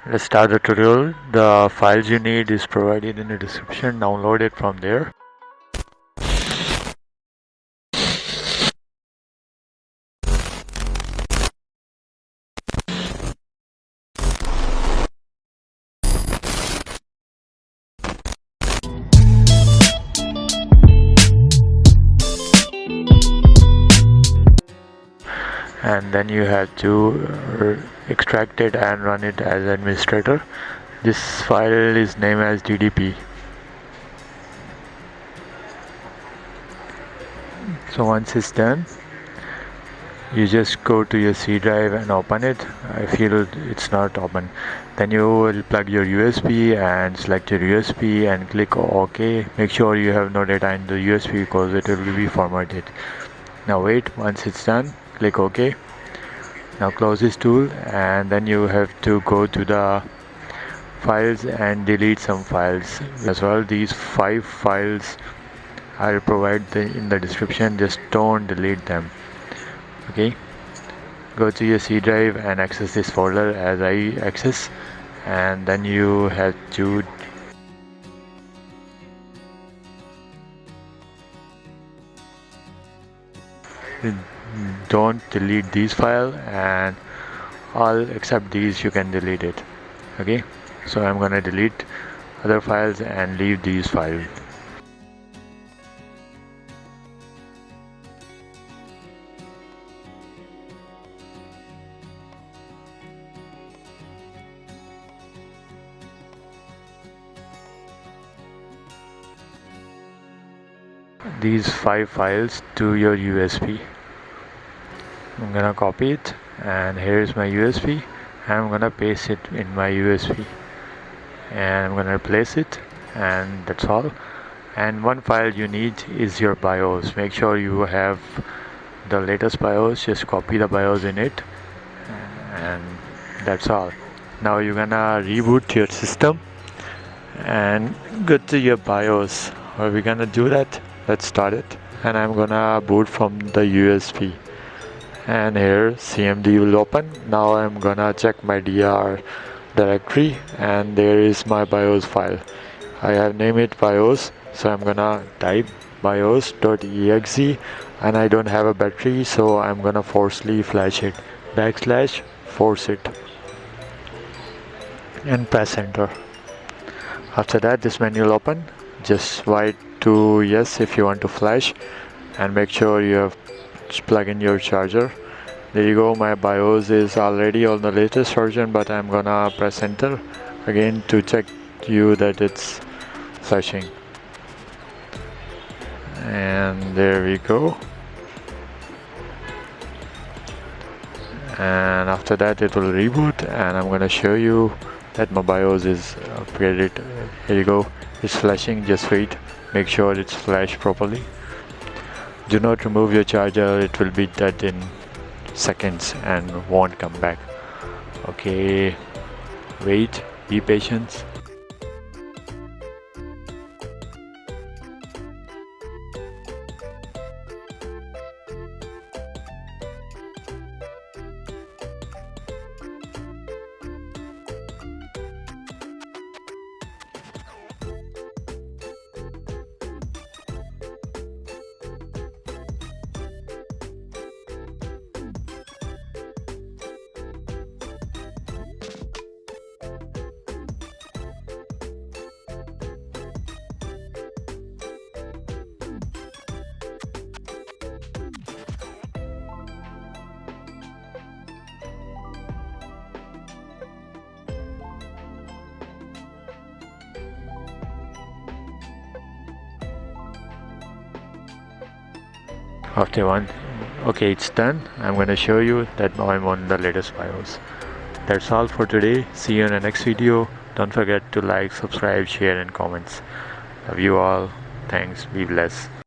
Let's start the tutorial. The files you need is provided in the description. Download it from there. And then you have to extract it and run it as administrator. This file is named as DDP. So once it's done, you just go to your C drive and open it. I feel it's not open. Then you will plug your USB and select your USB and click OK. Make sure you have no data in the USB because it will be formatted. Now wait, once it's done, click OK. Now close this tool and then you have to go to the files and delete some files as well. These 5 files I'll provide in the description. Just don't delete them. Okay, go to your C drive and access this folder as I access, and then you have to don't delete these files, and all except these you can delete it. Okay, so I'm gonna delete other files and leave these files. These 5 files to your USB. I'm gonna copy it, and here's my USB. I'm gonna paste it in my USB, and I'm gonna replace it, and that's all. And one file you need is your BIOS. Make sure you have the latest BIOS. Just copy the BIOS in it, and that's all. Now you're gonna reboot your system and go to your BIOS. How are we gonna do that? Let's start it. And I'm gonna boot from the USB, and here CMD will open. Now I'm gonna check my DR directory, and there is my BIOS file. I have named it BIOS, so I'm gonna type bios.exe, and I don't have a battery, so I'm gonna forcefully flash it. Backslash force it and press enter. After that, this menu will open. Just write to yes if you want to flash, and make sure you have plug in your charger. There you go, my BIOS is already on the latest version, but I'm gonna press enter again to check you that it's flashing. And there we go. And after that it will reboot, and I'm gonna show you that my BIOS is upgraded. Here you go, it's flashing. Just wait, make sure it's flashed properly. Do not remove your charger, it will be dead in seconds and won't come back. Okay, wait, be patient. After one, okay, it's done. I'm gonna show you that now I'm on the latest BIOS. That's all for today. See you in the next video. Don't forget to like, subscribe, share and comments. Love you all. Thanks. Be blessed.